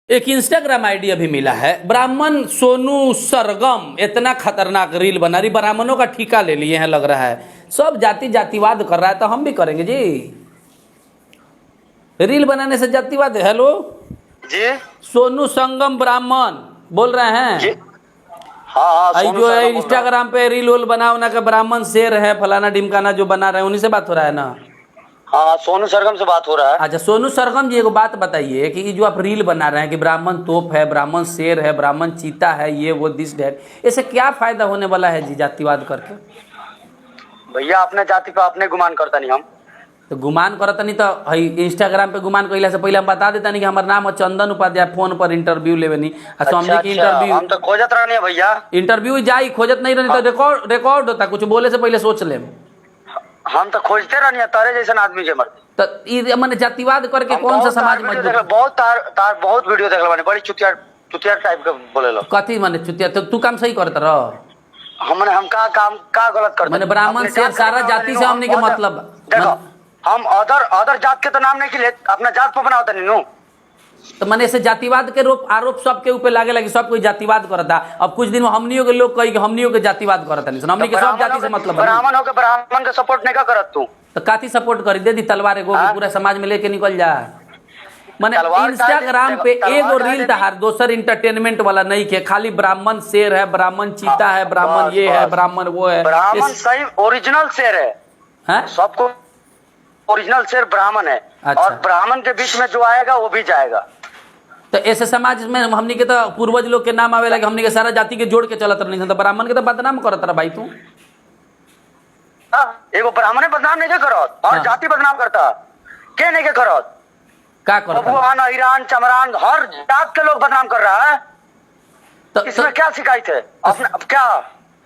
एक Instagram ID अभी मिला है, ब्राह्मण सोनू सरगम। इतना खतरनाक रील बना रही, ब्राह्मणों का ठिका ले लिए हैं लग रहा है। सब जाति जातिवाद कर रहा है, तो हम भी करेंगे जी। रील बनाने से जातिवाद? हेलो जी, सोनू संगम ब्राह्मण बोल रहे हैं जी। हाँ, आई जो है इंस्टाग्राम पे रील वोल बना उना के ब्राह्मण शेर है फलाना ढिमकाना जो बना रहे हैं, उन्हीं से बात हो रहा है ना? हाँ, सोनू सरगम से बात हो रहा है। अच्छा सोनू सरगम जी, एगो बात बताइए कि ये जो आप रील बना रहे हैं कि ब्राह्मण तोप है, ब्राह्मण शेर है, ब्राह्मण चीता है, ये वो दिस डेट, इससे क्या फायदा होने वाला है जी जातिवाद करके? भैया अपने जाति पे अपने गुमान करता नहीं हम। तो गुमान करता नहीं तो इंस्टाग्राम पे गुमान कैला से पहले हम बता देता नहीं कि हमारा नाम है चंदन उपाध्याय, फोन पर इंटरव्यू लेवे नहीं। अच्छा, की इंटरव्यू हम तो खोजत रहनी है भैया। इंटरव्यू जाई खोजत नहीं रहनी तो रिकॉर्ड होता, कुछ बोले से पहले सोच ले। हम तो खोजते रहनी है तारे जैसे आदमी के मरते। तो मैंने जातिवाद करके कौन सा समाज मजबूत? बहुत तार बहुत वीडियो देख लो, बड़ी चुतिया टाइप के बोले लो। कथी माने चुतिया? तो तू काम सही करता रह। हमने हम का गलत करते? मैंने ब्राह्मण शेर सारा जाति से हमने के मतलब देखो, हम अदर जात के तो नाम नहीं किले, अपना जात पर बनाओ तनी नु। तो मैंने ऐसे जातिवाद के आरोप सबके ऊपर लागे लगे, सब कोई जातिवाद करता। अब कुछ दिन में हमनियों के लोग कही कि हमनियों के जातिवाद करता नहीं, हमनी के सब जाति से मतलब ब्राह्मण हो के ब्राह्मण के सपोर्ट नहीं का करत तू? तो काती सपोर्ट करी? दे दी तलवार एगो पूरा समाज में लेके निकल जा। मैंने इंस्टाग्राम पे एगो रील तहार दोसर इंटरटेनमेंट वाला नहीं के, खाली ब्राह्मण शेर है, ब्राह्मण चीता है, ब्राह्मण ये है, ब्राह्मण वो है। ब्राह्मण सही ओरिजिनल शेर है, सबको ओरिजिनल शेर ब्राह्मण है। और ब्राह्मण के बीच में जो आएगा वो भी जाएगा। तो ऐसे समाज में हमनी के तो पूर्वज लोग के नाम आवे लगे, हमनी के सारा जाति के जोड़ के चलत रही, तो ब्राह्मण के तो बदनाम करत रहा भाई तू। एगो ब्राह्मण बदनाम नहीं के करत और जाति बदनाम करता के नहीं के करत? क्या करता? भगवान, ईरान, चमरान, हर जात के लोग बदनाम कर रहा है। तो इसमें क्या शिकायत है? अपने क्या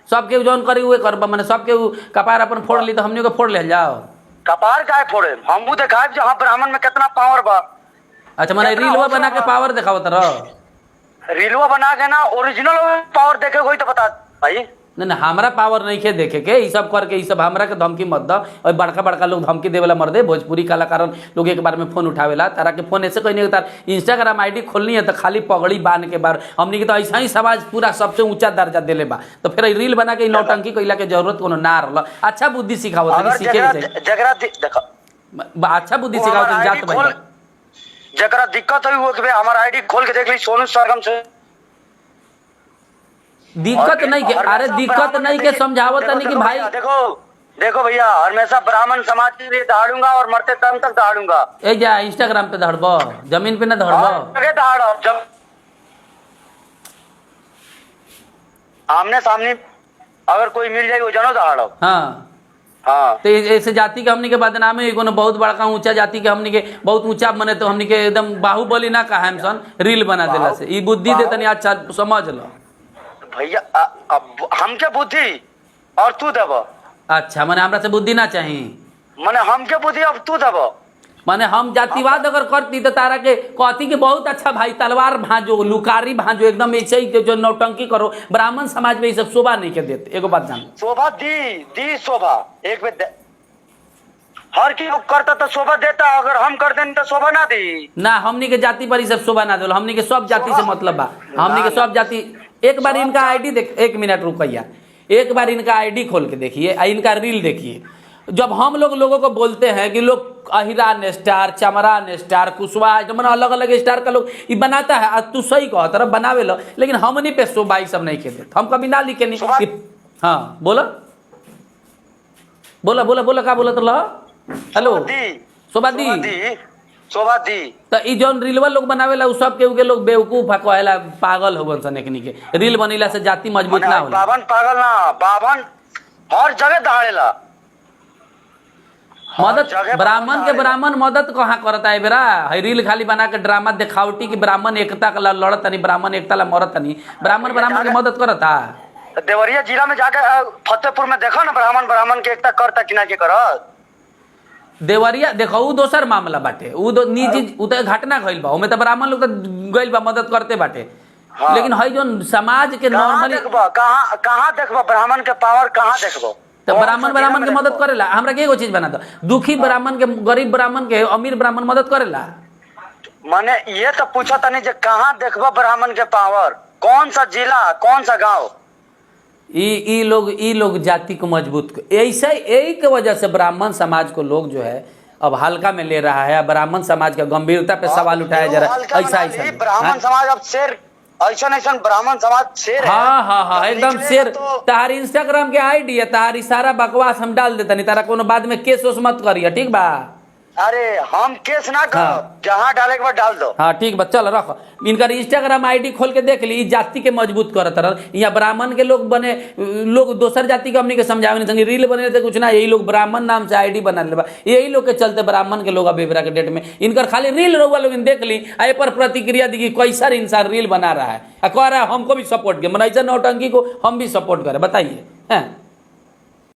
सबके जौन करी हुए कर, मैंने सबके कपार अपन फोड़ ली तो हमनी को फोड़ ले जाओ। कपार का फोड़े हम दिखाए जहाँ ब्राह्मण में कितना पावर बा। अच्छा मैंने रीलवा बना के पावर दिखावत रह। रीलवा बना के ना ओरिजिनल पावर देखे कोई तो बता भाई। नहीं हमरा पावर नहीं खे देखे के, ये सब करके ये सब हमरा के धमकी मत दो। और बड़का बड़का लोग धमकी देवेला मर दे, भोजपुरी कलाकार लोग एक बार में फोन उठावेला। तारा के फोन ऐसे कहीं नहीं तार इंस्टाग्राम आईडी खोलनी है तो खाली पगड़ी बांध के बार हमनी के तो ऐसा ही समाज पूरा सबसे ऊंचा दर्जा देले बा। तो फिर रील बना के नौटंकी कैला के जरूरत कोनो ना रहल। अच्छा बुद्धि सिखावत अच्छा बुद्धि सिखावत जात भाई। जरा दिक्कत हुई वो हमारा आईडी खोल के देख ली सोनू सरगम से। दिक्कत नहीं के, अरे दिक्कत नहीं के समझावत नहीं कि भाई देखो भैया, हमेशा ब्राह्मण समाज के लिए दहाड़ूंगा और मरते दम तक दहाड़ूंगा। ए जा इंस्टाग्राम पे दहाड़बो, जमीन पे ना दहाड़बो। आमने सामने अगर कोई मिल जाए वो जानो दहाड़ो। हाँ तो ऐसे जाति के हमनी के बदनामी कोनो बहुत बड़का ऊंचा जाति के हमनी के बहुत ऊंचा बने तो हमनी के एकदम बाहुबली ना कहा सन रील बना देला से। ई बुद्धि दे तनी अच्छा समझ लो भैया। अब हम क्या बुद्धि और तू देव? अच्छा माने हमरा से बुद्धि ना चाहिए? माने हम क्या बुद्धि अब तू देव? माने हम जातिवाद अगर करती तो तारा के कहती कि बहुत अच्छा भाई तलवार भांजो, लुकारी भांजो, एकदम ऐसे ही जो नौटंकी करो। ब्राह्मण समाज में ये सब शोभा नहीं के देते। एगो बात जान, शोभा दी शोभा एक में हर की करता तो शोभा देता, अगर हम कर दें तो शोभा ना दी ना। हमनी के जाति पर सब शोभा ना दो, हमनी के सब जाति से मतलब बा। हमनी के सब जाति एक बार इनका आईडी देख, एक मिनट रुकैया, एक बार इनका आईडी खोल के देखिए, इनका रील देखिए। जब हम लोगों को बोलते हैं कि लोग अहिरान स्टार, चमरान स्टार, कुशवाहा, मतलब अलग अलग स्टार का लोग ये बनाता है, तू सही कह तरह बनावे लो, लेकिन हमनी पे शोभा ये सब नहीं कहते, हम कभी ना लिखे नहीं। हाँ बोला बोला बोला बोला का बोला तो हेलो शोभा दी। तो ई जौन रीलवा लोग बनावेला उ सब के लोग बेवकूफ कहेला, पागल होगन सन। एकनी के रील बनेला से जाति मजबूत ना होला। बावन पागल ना, बावन हर जगह दहाड़ेला मदद। ब्राह्मण के ब्राह्मण मदद कहाँ करता है बेरा? है रील खाली बना के ड्रामा दिखावटी कि ब्राह्मण एकता का लड़त नहीं, ब्राह्मण एकता ला मरत नहीं। ब्राह्मण ब्राह्मण की मदद करता। देवरिया जिला में जाके फतेहपुर में देखो ना ब्राह्मण के एकता करता कि ना के करत। देवरिया देखो उ दोसर मामला बाटे, उ निजी उ तो घटना गइल बा, ओमे तो ब्राह्मण लोग तो गइल बा मदद करते बाटे। लेकिन है जो समाज के नॉर्मली कहाँ देखबो ब्राह्मण के पावर कहाँ देखबो? तो ब्राह्मण के मदद करेला। हमरा के एगो चीज बना दो, दुखी ब्राह्मण के, गरीब ब्राह्मण के, अमीर ब्राह्मण मदद करेला? मैंने ये तो पूछा था नहीं, कहाँ देखबा ब्राह्मण के पावर, कौन सा जिला, कौन सा गांव। ई लोग जाति को मजबूत, ऐसा यही के वजह से ब्राह्मण समाज को लोग जो है अब हल्का में ले रहा है। ब्राह्मण समाज का गंभीरता पे सवाल उठाया जा रहा है। ऐसा ब्राह्मण समाज अब शेर, ऐसा ब्राह्मण समाज शेर है। हाँ एकदम शेर। तार इंस्टाग्राम के आईडी है, तारी सारा बकवास हम डाल देता नहीं, तारा कोनो बाद में केस मत करिए, ठीक बा। अरे हम केस ना करो, जहाँ डाले के बाद डाल दो। हाँ ठीक बा, चल रख। इनका इंस्टाग्राम आईडी खोल के देख ली, जाति के मजबूत करत रह। यहाँ ब्राह्मण के लोग बने, लोग दोसर जाति के हमनी के समझावे नहीं संगे, रील बने थे कुछ ना, यही लोग ब्राह्मण नाम से आईडी बना ले, यही लोग के चलते ब्राह्मण के लोग अब बेबरा के डेट में इनकर खाली रील रहुआ लोग देख ली, आई पर प्रतिक्रिया दी कैसा इंसान रील बना रहा है, कह रहा है हमको भी सपोर्ट किया, मन ऐसा नौटंकी को हम भी सपोर्ट करें, बताइए।